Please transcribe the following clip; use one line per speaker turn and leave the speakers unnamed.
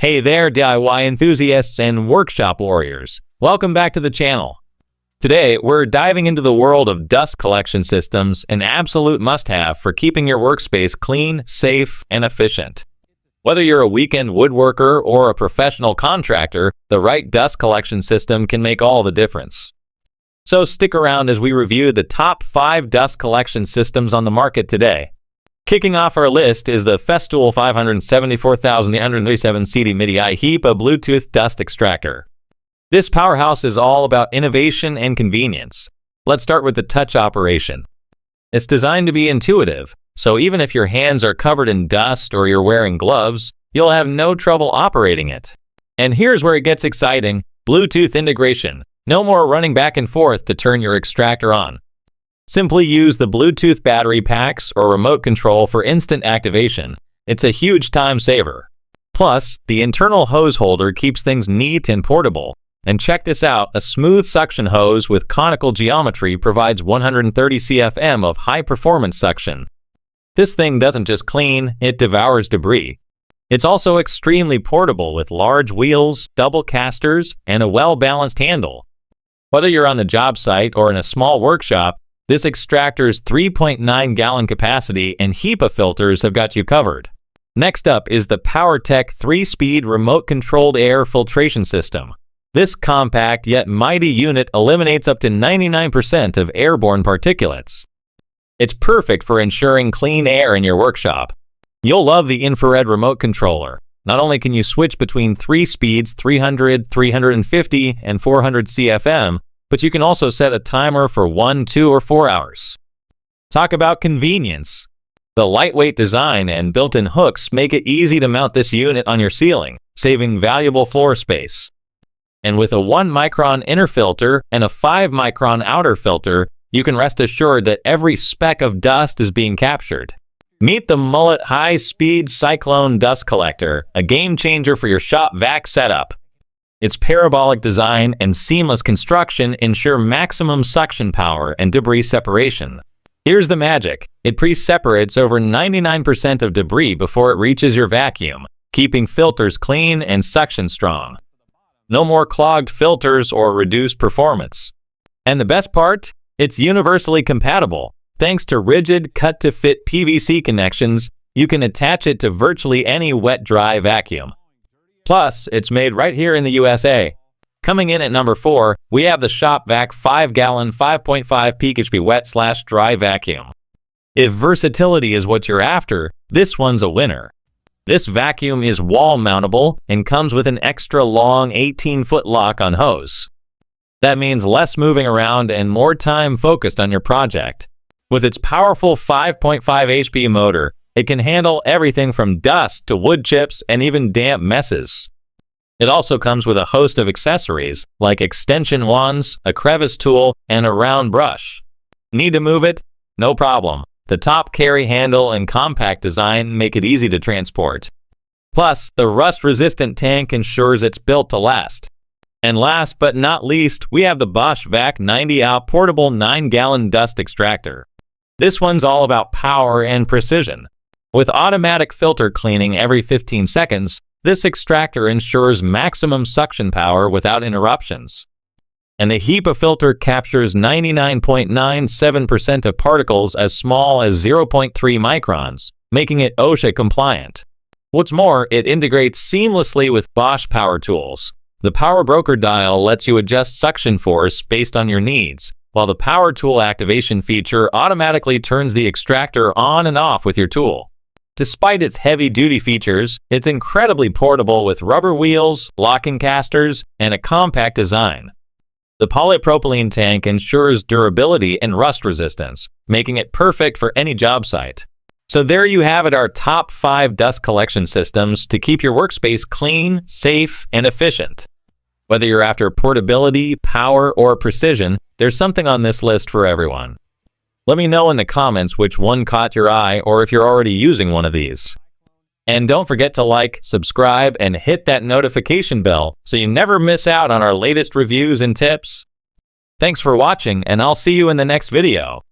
Hey there, DIY enthusiasts and workshop warriors. Welcome back to the channel. Today, we're diving into the world of dust collection systems, an absolute must-have for keeping your workspace clean, safe, and efficient. Whether you're a weekend woodworker or a professional contractor, the right dust collection system can make all the difference. So stick around as we review the top 5 dust collection systems on the market today. Kicking off our list is the Festool 574,837 CD Midi Hepa Bluetooth Dust Extractor. This powerhouse is all about innovation and convenience. Let's start with the touch operation. It's designed to be intuitive, so even if your hands are covered in dust or you're wearing gloves, you'll have no trouble operating it. And here's where it gets exciting: Bluetooth integration. No more running back and forth to turn your extractor on. Simply use the Bluetooth battery packs or remote control for instant activation. It's a huge time saver. Plus, the internal hose holder keeps things neat and portable. And check this out, a smooth suction hose with conical geometry provides 130 CFM of high-performance suction. This thing doesn't just clean, it devours debris. It's also extremely portable with large wheels, double casters, and a well-balanced handle. Whether you're on the job site or in a small workshop, this extractor's 3.9-gallon capacity and Hepa filters have got you covered. Next up is the PowerTech 3-speed remote-controlled air filtration system. This compact yet mighty unit eliminates up to 99% of airborne particulates. It's perfect for ensuring clean air in your workshop. You'll love the infrared remote controller. Not only can you switch between 3 speeds, 300, 350, and 400 CFM, but you can also set a timer for 1, 2, or 4 hours. Talk about convenience. The lightweight design and built-in hooks make it easy to mount this unit on your ceiling, saving valuable floor space. And with a 1-micron inner filter and a 5-micron outer filter, you can rest assured that every speck of dust is being captured. Meet the Mullet high-speed Cyclone dust collector, a game-changer for your Shop-Vac setup. Its parabolic design and seamless construction ensure maximum suction power and debris separation. Here's the magic: it pre-separates over 99% of debris before it reaches your vacuum, keeping filters clean and suction strong. No more clogged filters or reduced performance. And the best part? It's universally compatible. Thanks to rigid, cut-to-fit PVC connections, you can attach it to virtually any wet-dry vacuum. Plus, it's made right here in the USA. Coming in at number 4, we have the Shop-Vac 5-gallon 5.5 peak HP wet/dry vacuum. If versatility is what you're after, this one's a winner. This vacuum is wall-mountable and comes with an extra long 18-foot lock-on hose. That means less moving around and more time focused on your project. With its powerful 5.5 HP motor, it can handle everything from dust to wood chips and even damp messes. It also comes with a host of accessories like extension wands, a crevice tool, and a round brush. Need to move it? No problem. The top carry handle and compact design make it easy to transport. Plus, the rust-resistant tank ensures it's built to last. And last but not least, we have the Bosch Vac 90 portable 9-gallon dust extractor. This one's all about power and precision. With automatic filter cleaning every 15 seconds, this extractor ensures maximum suction power without interruptions. And the Hepa filter captures 99.97% of particles as small as 0.3 microns, making it OSHA compliant. What's more, it integrates seamlessly with Bosch power tools. The Power Broker dial lets you adjust suction force based on your needs, while the Power Tool activation feature automatically turns the extractor on and off with your tool. Despite its heavy-duty features, it's incredibly portable with rubber wheels, locking casters, and a compact design. The polypropylene tank ensures durability and rust resistance, making it perfect for any job site. So there you have it, our top 5 dust collection systems to keep your workspace clean, safe, and efficient. Whether you're after portability, power, or precision, there's something on this list for everyone. Let me know in the comments which one caught your eye or if you're already using one of these. And don't forget to like, subscribe, and hit that notification bell so you never miss out on our latest reviews and tips. Thanks for watching, and I'll see you in the next video.